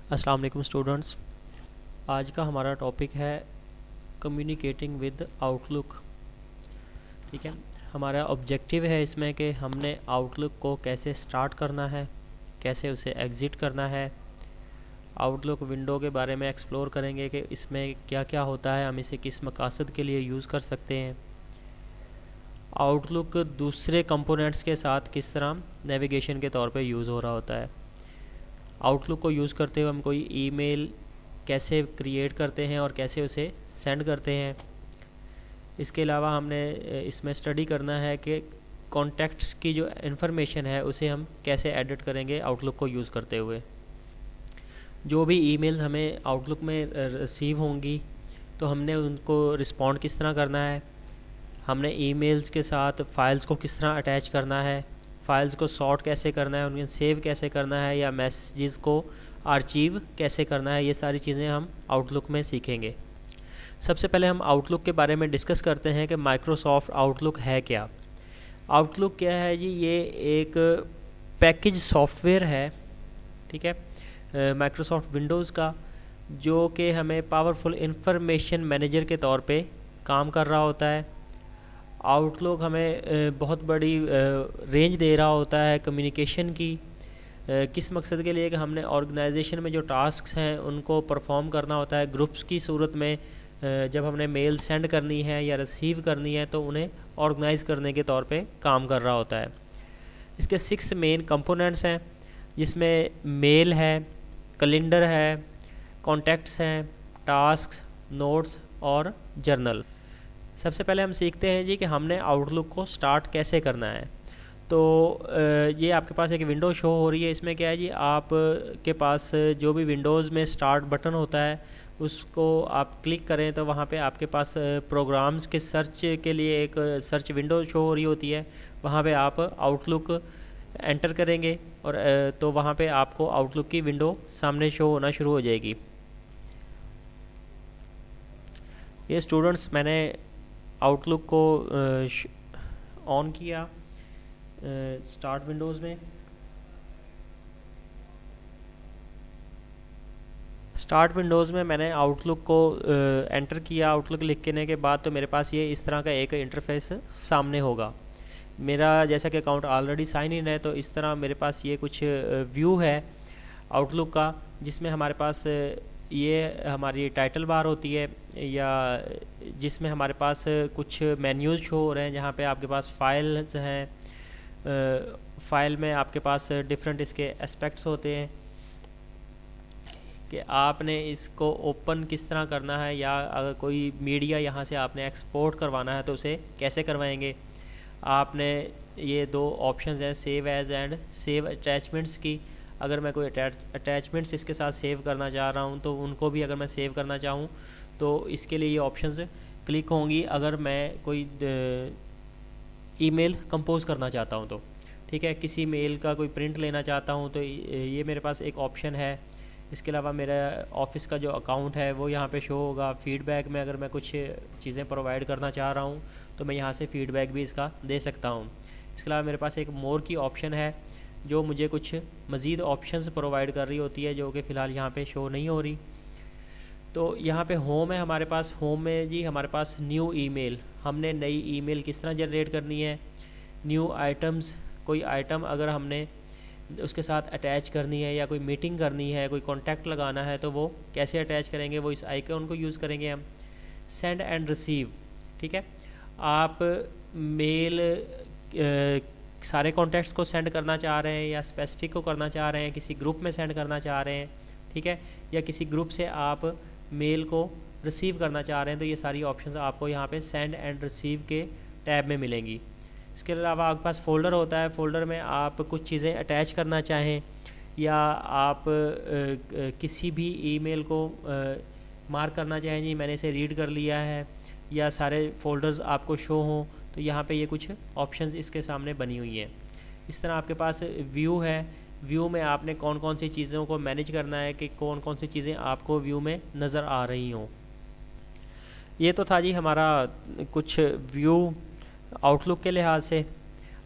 अस्सलाम वालेकुम स्टूडेंट्स। आज का हमारा टॉपिक है कम्युनिकेटिंग विद आउटलुक। ठीक है, हमारा ऑब्जेक्टिव है इसमें कि हमने आउटलुक को कैसे स्टार्ट करना है, कैसे उसे एग्ज़िट करना है। आउटलुक विंडो के बारे में एक्सप्लोर करेंगे कि इसमें क्या क्या होता है, हम इसे किस मकसद के लिए यूज़ कर सकते हैं। आउटलुक दूसरे कंपोनेंट्स के साथ किस तरह नेविगेशन के तौर पे यूज़ हो रहा होता है। आउटलुक को यूज़ करते हुए हम कोई ईमेल कैसे क्रिएट करते हैं और कैसे उसे सेंड करते हैं। इसके अलावा हमने इसमें स्टडी करना है कि कॉन्टैक्ट्स की जो इन्फॉर्मेशन है उसे हम कैसे एडिट करेंगे आउटलुक को यूज़ करते हुए। जो भी ईमेल्स हमें आउटलुक में रिसीव होंगी तो हमने उनको रिस्पॉन्ड किस तरह करना है, हमने ईमेल्स के साथ फ़ाइल्स को किस तरह अटैच करना है, फ़ाइल्स को सॉर्ट कैसे करना है, उन्हें सेव कैसे करना है, या मैसेजेस को आर्चीव कैसे करना है। ये सारी चीज़ें हम आउटलुक में सीखेंगे। सबसे पहले हम आउटलुक के बारे में डिस्कस करते हैं कि माइक्रोसॉफ्ट आउटलुक है क्या। आउटलुक क्या है जी? ये एक पैकेज सॉफ्टवेयर है, ठीक है, माइक्रोसॉफ्ट विंडोज़ का, जो कि हमें पावरफुल इंफॉर्मेशन मैनेजर के तौर पे काम कर रहा होता है। आउटलुक हमें बहुत बड़ी रेंज दे रहा होता है कम्युनिकेशन की। किस मकसद के लिए कि हमने ऑर्गेनाइजेशन में जो टास्क्स हैं उनको परफॉर्म करना होता है। ग्रुप्स की सूरत में जब हमने मेल सेंड करनी है या रिसीव करनी है तो उन्हें ऑर्गेनाइज़ करने के तौर पे काम कर रहा होता है। इसके 6 मेन कंपोनेंट्स हैं, जिसमें मेल है, कैलेंडर है, कॉन्टैक्ट्स हैं, टास्क, नोट्स और जर्नल। सबसे पहले हम सीखते हैं जी कि हमने आउटलुक को स्टार्ट कैसे करना है। तो ये आपके पास एक विंडो शो हो रही है। इसमें क्या है जी, आप के पास जो भी विंडोज़ में स्टार्ट बटन होता है उसको आप क्लिक करें तो वहाँ पे आपके पास प्रोग्राम्स के सर्च के लिए एक सर्च विंडो शो हो रही होती है। वहाँ पे आप आउटलुक एंटर करेंगे और तो वहाँ पे आपको आउटलुक की विंडो सामने शो होना शुरू हो जाएगी। ये स्टूडेंट्स, मैंने आउटलुक को ऑन किया स्टार्ट विंडोज़ में। स्टार्ट विंडोज़ में मैंने आउटलुक को एंटर किया। आउटलुक लिखने के बाद तो मेरे पास ये इस तरह का एक इंटरफेस सामने होगा। मेरा जैसा कि अकाउंट ऑलरेडी साइन इन है तो इस तरह मेरे पास ये कुछ व्यू है आउटलुक का, जिसमें हमारे पास ये हमारी टाइटल बार होती है, या जिसमें हमारे पास कुछ मेन्यूज़ शो हो रहे हैं, जहाँ पे आपके पास फाइल्स हैं। फ़ाइल में आपके पास डिफरेंट इसके एस्पेक्ट्स होते हैं कि आपने इसको ओपन किस तरह करना है, या अगर कोई मीडिया यहाँ से आपने एक्सपोर्ट करवाना है तो उसे कैसे करवाएंगे। आपने ये 2 ऑप्शंस हैं, save as and save attachments की। अगर मैं कोई अटैचमेंट्स इसके साथ सेव करना चाह रहा हूँ तो उनको भी अगर मैं सेव करना चाहूँ तो इसके लिए ये ऑप्शंस क्लिक होंगी। अगर मैं कोई ईमेल कंपोज करना चाहता हूँ तो ठीक है, किसी मेल का कोई प्रिंट लेना चाहता हूँ तो ये मेरे पास एक ऑप्शन है। इसके अलावा मेरा ऑफिस का जो अकाउंट है वो यहाँ पे शो होगा। फीडबैक में अगर मैं कुछ चीज़ें प्रोवाइड करना चाह रहा हूँ तो मैं यहाँ से फीडबैक भी इसका दे सकता हूँ। इसके अलावा मेरे पास एक मोर की ऑप्शन है जो मुझे कुछ मज़ीद ऑप्शंस प्रोवाइड कर रही होती है, जो कि फ़िलहाल यहाँ पे शो नहीं हो रही। तो यहाँ पे होम है हमारे पास। होम में जी हमारे पास न्यू ईमेल, हमने नई ईमेल किस तरह जनरेट करनी है। न्यू आइटम्स, कोई आइटम अगर हमने उसके साथ अटैच करनी है या कोई मीटिंग करनी है, कोई कॉन्टैक्ट लगाना है तो वो कैसे अटैच करेंगे, वो इस आइकन को यूज़ करेंगे हम। सेंड एंड रिसीव, ठीक है, आप मेल सारे कॉन्टैक्ट्स को सेंड करना चाह रहे हैं या स्पेसिफिक को करना चाह रहे हैं, किसी ग्रुप में सेंड करना चाह रहे हैं, ठीक है, या किसी ग्रुप से आप मेल को रिसीव करना चाह रहे हैं, तो ये सारी ऑप्शंस आपको यहाँ पे सेंड एंड रिसीव के टैब में मिलेंगी। इसके अलावा आपके पास फ़ोल्डर होता है। फ़ोल्डर में आप कुछ चीज़ें अटैच करना चाहें या आप किसी भी ईमेल को मार्क करना चाहें, जी मैंने इसे रीड कर लिया है, या सारे फ़ोल्डर्स आपको शो हों, तो यहाँ पे ये कुछ ऑप्शंस इसके सामने बनी हुई हैं। इस तरह आपके पास व्यू है। व्यू में आपने कौन कौन सी चीज़ों को मैनेज करना है कि कौन कौन सी चीज़ें आपको व्यू में नज़र आ रही हों। ये तो था जी हमारा कुछ व्यू आउटलुक के लिहाज से।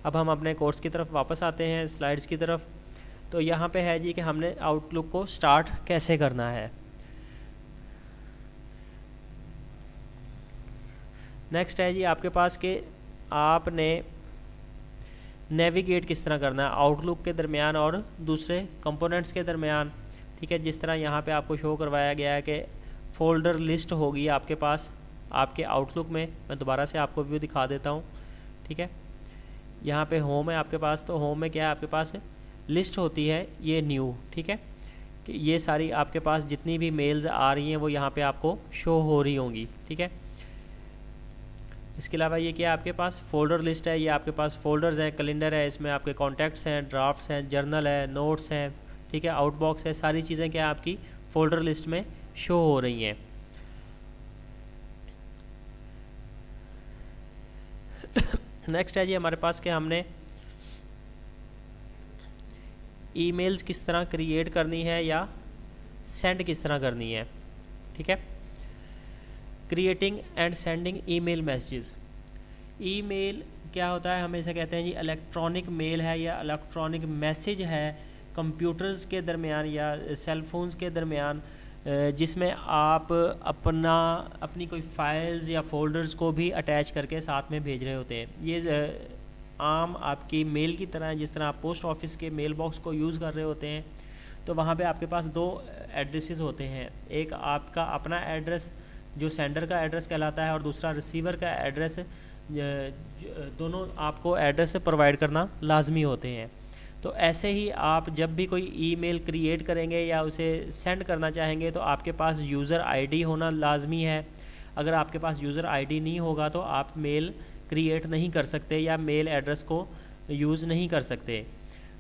अब हम अपने कोर्स की तरफ वापस आते हैं, स्लाइड्स की तरफ। तो यहाँ पे है जी कि हमने आउटलुक को स्टार्ट कैसे करना है। नेक्स्ट है जी आपके पास कि आपने नेविगेट किस तरह करना है आउटलुक के दरमियान और दूसरे कंपोनेंट्स के दरमियान। ठीक है, जिस तरह यहाँ पे आपको शो करवाया गया है कि फ़ोल्डर लिस्ट होगी आपके पास आपके आउटलुक में। मैं दोबारा से आपको व्यू दिखा देता हूँ। ठीक है, यहाँ पे होम है आपके पास, तो होम में क्या है आपके पास लिस्ट होती है ये न्यू। ठीक है, कि ये सारी आपके पास जितनी भी मेल्स आ रही हैं वो यहाँ पे आपको शो हो रही होंगी। ठीक है, इसके अलावा ये क्या है आपके पास फ़ोल्डर लिस्ट है, ये आपके पास फ़ोल्डर्स हैं, कैलेंडर है, इसमें आपके कॉन्टैक्ट्स हैं, ड्राफ्ट्स हैं, जर्नल है, नोट्स हैं। ठीक है, आउटबॉक्स है, सारी चीज़ें क्या आपकी फ़ोल्डर लिस्ट में शो हो रही हैं। नेक्स्ट है जी हमारे पास कि हमने ईमेल्स किस तरह क्रिएट करनी है या सेंड किस तरह करनी है। ठीक है, creating and sending email messages. Email क्या होता है, हमेशा कहते हैं जी इलेक्ट्रॉनिक मेल है या इलेक्ट्रॉनिक मैसेज है कंप्यूटर्स के दरमियान या सेल फोन्स के दरमियान, जिसमें आप अपनी कोई फाइल्स या फोल्डर्स को भी अटैच करके साथ में भेज रहे होते हैं। ये आम आपकी मेल की तरह है, जिस तरह आप पोस्ट ऑफिस के मेल बॉक्स को यूज़ कर रहे होते हैं तो वहाँ पे आपके पास दो एड्रेसेस होते हैं, एक आपका अपना एड्रेस जो सेंडर का एड्रेस कहलाता है और दूसरा रिसीवर का एड्रेस। दोनों आपको एड्रेस प्रोवाइड करना लाजमी होते हैं। तो ऐसे ही आप जब भी कोई ईमेल क्रिएट करेंगे या उसे सेंड करना चाहेंगे तो आपके पास यूज़र आईडी होना लाजमी है। अगर आपके पास यूज़र आईडी नहीं होगा तो आप मेल क्रिएट नहीं कर सकते या मेल एड्रेस को यूज़ नहीं कर सकते।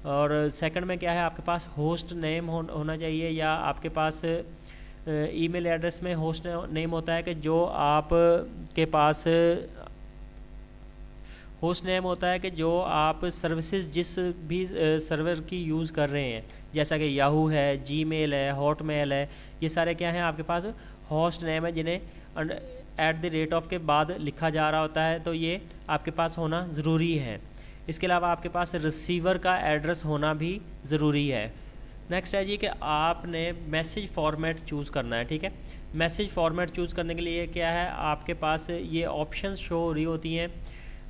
और सेकंड में क्या है आपके पास होस्ट नेम होना चाहिए, या आपके पास ईमेल एड्रेस में होस्ट नेम होता है कि जो आप के पास होस्ट नेम होता है कि जो आप सर्विसेज जिस भी सर्वर की यूज़ कर रहे हैं, जैसा कि याहू है, जीमेल है, हॉटमेल है, ये सारे क्या हैं आपके पास होस्ट नेम है जिन्हें @ के बाद लिखा जा रहा होता है, तो ये आपके पास होना ज़रूरी है। इसके अलावा आपके पास रिसीवर का एड्रेस होना भी ज़रूरी है। नेक्स्ट है जी कि आपने मैसेज फॉर्मेट चूज़ करना है। ठीक है, मैसेज फॉर्मेट चूज़ करने के लिए क्या है आपके पास ये ऑप्शन शो हो रही होती हैं।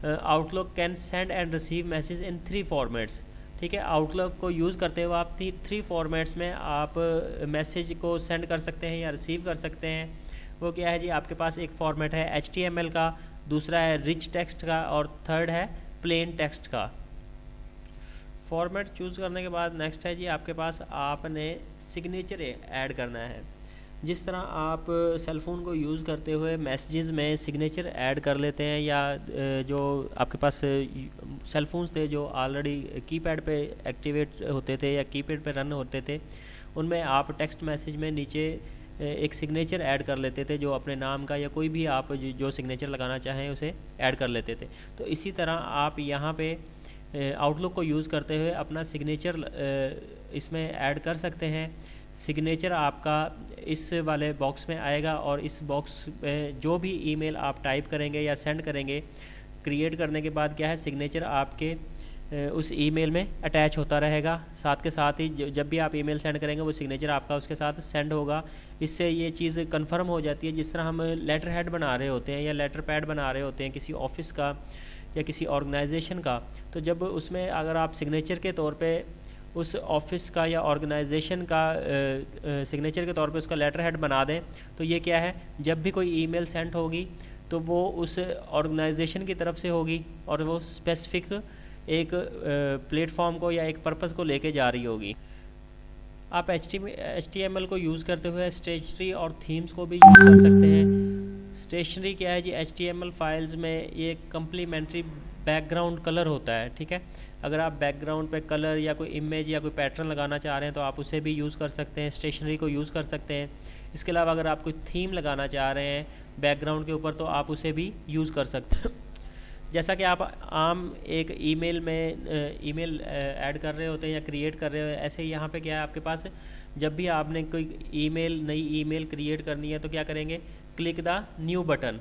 Outlook can send and receive message in 3 formats. ठीक है, आउटलुक को यूज़ करते हुए आप 3 फॉर्मेट्स में आप मैसेज को सेंड कर सकते हैं या रिसीव कर सकते हैं। वो क्या है जी आपके पास एक फॉर्मेट है HTML का, दूसरा है रिच टेक्स्ट का और थर्ड है प्लेन टेक्स्ट का। फॉर्मेट चूज़ करने के बाद नेक्स्ट है जी आपके पास आपने सिग्नेचर ऐड करना है। जिस तरह आप सेल फ़ोन को यूज़ करते हुए मैसेजेस में सिग्नेचर ऐड कर लेते हैं, या जो आपके पास सेल फोन्स थे जो ऑलरेडी कीपैड पे एक्टिवेट होते थे या कीपैड पे रन होते थे, उनमें आप टेक्स्ट मैसेज में नीचे एक सिग्नेचर ऐड कर लेते थे जो अपने नाम का या कोई भी आप जो सिग्नेचर लगाना चाहें उसे ऐड कर लेते थे। तो इसी तरह आप यहाँ पे आउटलुक को यूज़ करते हुए अपना सिग्नेचर इसमें ऐड कर सकते हैं। सिग्नेचर आपका इस वाले बॉक्स में आएगा और इस बॉक्स में जो भी ईमेल आप टाइप करेंगे या सेंड करेंगे, क्रिएट करने के बाद क्या है सिग्नेचर आपके उस ईमेल में अटैच होता रहेगा। साथ के साथ ही जब भी आप ईमेल सेंड करेंगे वो सिग्नेचर आपका उसके साथ सेंड होगा। इससे ये चीज़ कंफर्म हो जाती है, जिस तरह हम लेटर हेड बना रहे होते हैं या लेटर पैड बना रहे होते हैं किसी ऑफिस का या किसी ऑर्गेनाइजेशन का, तो जब उसमें अगर आप सिग्नेचर के तौर पे उस ऑफिस का या ऑर्गेनाइजेशन का सिग्नेचर के तौर पे उसका लेटर हेड बना दें, तो ये क्या है जब भी कोई ईमेल सेंड होगी तो वो उस ऑर्गेनाइजेशन की तरफ से होगी और वो स्पेसिफिक एक प्लेटफॉर्म को या एक पर्पस को लेके जा रही होगी। आप HTML को यूज़ करते हुए स्टेशनरी और थीम्स को भी यूज़ कर सकते हैं। स्टेशनरी क्या है जी, HTML फाइल्स में ये कम्प्लीमेंट्री बैकग्राउंड कलर होता है। ठीक है, अगर आप बैकग्राउंड पे कलर या कोई इमेज या कोई पैटर्न लगाना चाह रहे हैं तो आप उसे भी यूज़ कर सकते हैं, स्टेशनरी को यूज़ कर सकते हैं। इसके अलावा अगर आप कोई थीम लगाना चाह रहे हैं बैकग्राउंड के ऊपर तो आप उसे भी यूज़ कर सकते हैं। जैसा कि आप आम एक ईमेल में ईमेल ऐड कर रहे होते हैं या क्रिएट कर रहे हो, ऐसे ही यहाँ पे क्या है आपके पास जब भी आपने कोई नई ईमेल क्रिएट करनी है तो क्या करेंगे, क्लिक द न्यू बटन।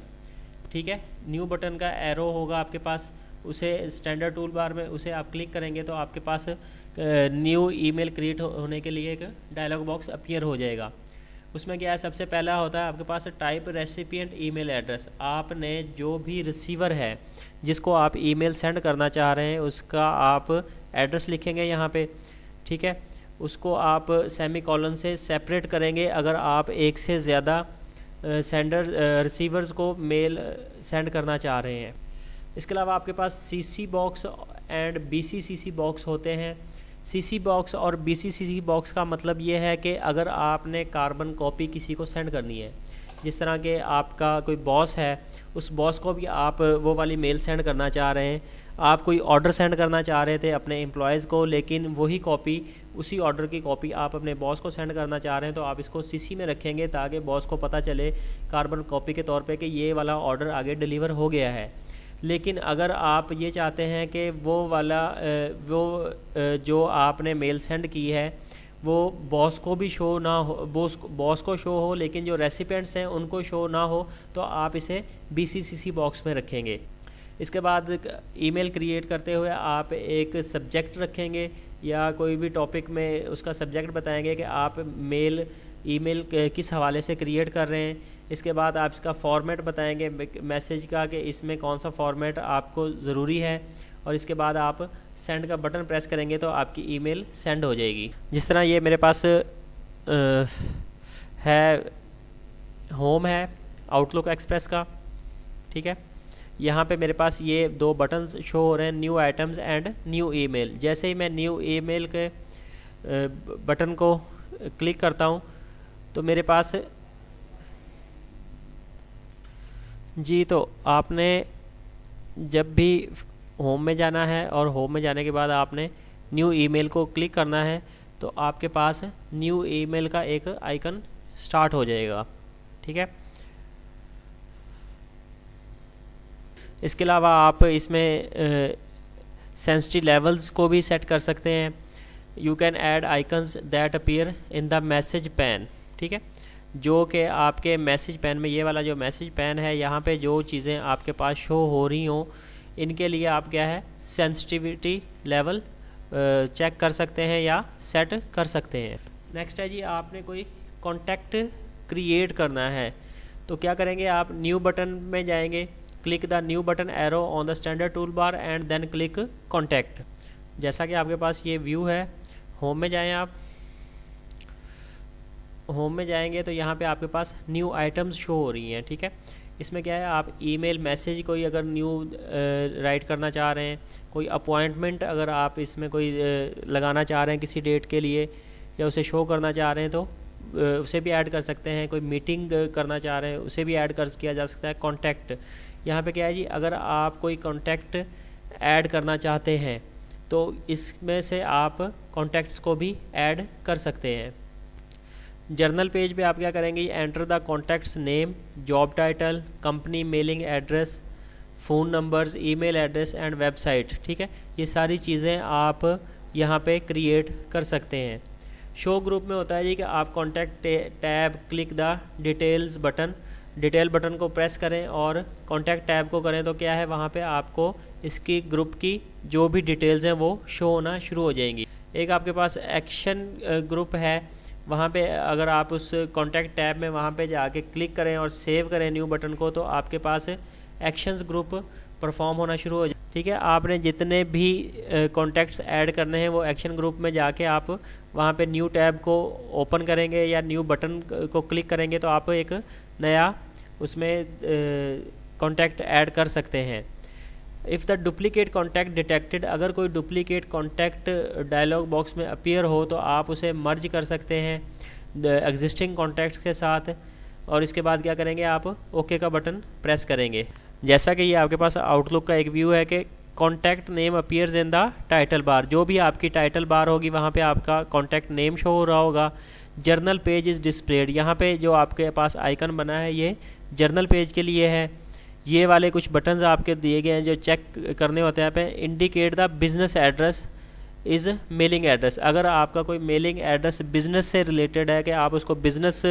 ठीक है, न्यू बटन का एरो होगा आपके पास, उसे स्टैंडर्ड टूल बार में उसे आप क्लिक करेंगे तो आपके पास न्यू ईमेल क्रिएट होने के लिए एक डायलॉग बॉक्स अपीयर हो जाएगा। उसमें क्या है, सबसे पहला होता है आपके पास टाइप रेसिपिएंट ईमेल एड्रेस। आपने जो भी रिसीवर है जिसको आप ईमेल सेंड करना चाह रहे हैं उसका आप एड्रेस लिखेंगे यहाँ पे, ठीक है। उसको आप सेमीकोलन से सेपरेट करेंगे अगर आप एक से ज़्यादा रिसीवर्स को मेल सेंड करना चाह रहे हैं। इसके अलावा आपके पास सीसी बॉक्स एंड बीसीसीसी बॉक्स होते हैं। सीसी बॉक्स और बीसीसीसी बॉक्स का मतलब ये है कि अगर आपने कार्बन कॉपी किसी को सेंड करनी है, जिस तरह के आपका कोई बॉस है, उस बॉस को भी आप वो वाली मेल सेंड करना चाह रहे हैं, आप कोई ऑर्डर सेंड करना चाह रहे थे अपने एम्प्लॉयज़ को, लेकिन वही कॉपी, उसी ऑर्डर की कॉपी आप अपने बॉस को सेंड करना चाह रहे हैं, तो आप इसको सीसी में रखेंगे ताकि बॉस को पता चले कार्बन कॉपी के तौर पे कि ये वाला ऑर्डर आगे डिलीवर हो गया है। लेकिन अगर आप ये चाहते हैं कि वो वाला जो आपने मेल सेंड की है वो बॉस को भी शो ना हो, बॉस को शो हो लेकिन जो रेसिपिएंट्स हैं उनको शो ना हो, तो आप इसे बीसीसीसी बॉक्स में रखेंगे। इसके बाद ईमेल क्रिएट करते हुए आप एक सब्जेक्ट रखेंगे या कोई भी टॉपिक में उसका सब्जेक्ट बताएंगे कि आप ईमेल किस हवाले से क्रिएट कर रहे हैं। इसके बाद आप इसका फॉर्मेट बताएंगे मैसेज का कि इसमें कौन सा फॉर्मेट आपको ज़रूरी है, और इसके बाद आप सेंड का बटन प्रेस करेंगे तो आपकी ईमेल सेंड हो जाएगी। जिस तरह ये मेरे पास है, होम है आउटलुक एक्सप्रेस का, ठीक है। यहाँ पे मेरे पास ये दो बटन्स शो हो रहे हैं, new items and new email. जैसे ही मैं न्यू ईमेल के बटन को क्लिक करता हूँ तो मेरे पास जी, तो आपने जब भी होम में जाना है और होम में जाने के बाद आपने न्यू ईमेल को क्लिक करना है तो आपके पास न्यू ईमेल का एक आइकन स्टार्ट हो जाएगा, ठीक है। इसके अलावा आप इसमें सेंसिटिव लेवल्स को भी सेट कर सकते हैं। You can add icons that appear in the message pan, ठीक है। जो कि आपके मैसेज पैन में, ये वाला जो मैसेज पैन है, यहाँ पे जो चीज़ें आपके पास शो हो रही हों इनके लिए आप क्या है सेंसिटिविटी लेवल चेक कर सकते हैं या सेट कर सकते हैं। नेक्स्ट है जी, आपने कोई कॉन्टैक्ट क्रिएट करना है तो क्या करेंगे, आप न्यू बटन में जाएंगे, click the new button arrow on the standard toolbar and then click contact. जैसा कि आपके पास ये व्यू है, होम में जाएं आप, होम में जाएंगे तो यहाँ पे आपके पास न्यू आइटम्स शो हो रही हैं, ठीक है। इसमें क्या है, आप ईमेल मैसेज कोई अगर न्यू राइट करना चाह रहे हैं, कोई अपॉइंटमेंट अगर आप इसमें कोई लगाना चाह रहे हैं किसी डेट के लिए या उसे शो करना चाह रहे हैं तो उसे भी ऐड कर सकते हैं। कोई मीटिंग करना चाह रहे हैं उसे भी ऐड किया जा सकता है। कॉन्टैक्ट, यहाँ पे क्या है जी, अगर आप कोई कॉन्टैक्ट ऐड करना चाहते हैं तो इसमें से आप कॉन्टैक्ट्स को भी ऐड कर सकते हैं। जर्नल पेज पे आप क्या करेंगे, enter the contacts name, job title, company mailing address, phone numbers, email address and website, ठीक है। ये सारी चीज़ें आप यहाँ पे क्रिएट कर सकते हैं। शो ग्रुप में होता है जी कि आप contact tab click the details button, detail button को प्रेस करें और कॉन्टैक्ट टैब को करें तो क्या है, वहाँ पे आपको इसकी ग्रुप की जो भी डिटेल्स हैं वो शो होना शुरू हो जाएंगी। एक आपके पास एक्शन ग्रुप है, वहाँ पे अगर आप उस कॉन्टैक्ट टैब में वहाँ पे जाके क्लिक करें और सेव करें न्यू बटन को तो आपके पास एक्शंस ग्रुप परफॉर्म होना शुरू हो जाए, ठीक है। आपने जितने भी कॉन्टैक्ट्स ऐड करने हैं वो एक्शन ग्रुप में जाके आप वहाँ पे न्यू टैब को ओपन करेंगे या न्यू बटन को क्लिक करेंगे तो आप एक नया उसमें कॉन्टैक्ट ऐड कर सकते हैं। If the duplicate contact detected, अगर कोई डुप्लीकेट कॉन्टैक्ट डायलॉग बॉक्स में अपीयर हो तो आप उसे मर्ज कर सकते हैं एग्जिस्टिंग कॉन्टैक्ट्स के साथ, और इसके बाद क्या करेंगे, आप ओके का बटन प्रेस करेंगे। जैसा कि ये आपके पास आउटलुक का एक व्यू है कि contact name appears in the title bar, जो भी आपकी टाइटल बार होगी वहाँ पे आपका कॉन्टैक्ट नेम शो हो रहा होगा। जर्नल पेज इज़ डिस्प्लेड, यहाँ पे जो आपके पास आइकन बना है ये जर्नल पेज के लिए है। ये वाले कुछ बटन्स आपके दिए गए हैं जो चेक करने होते हैं। यहाँ पे indicate the business address is mailing address, अगर आपका कोई मेलिंग एड्रेस बिज़नेस से रिलेटेड है कि आप उसको बिज़नेस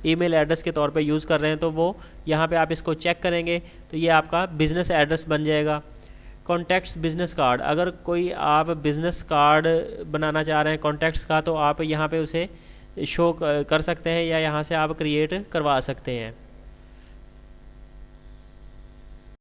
ईमेल एड्रेस के तौर पे यूज़ कर रहे हैं तो वो यहाँ पे आप इसको चेक करेंगे तो ये आपका बिज़नेस एड्रेस बन जाएगा। कॉन्टैक्ट्स बिजनेस कार्ड, अगर कोई आप बिजनेस कार्ड बनाना चाह रहे हैं कॉन्टैक्ट्स का, तो आप यहाँ पे उसे शो कर सकते हैं या यहाँ से आप क्रिएट करवा सकते हैं।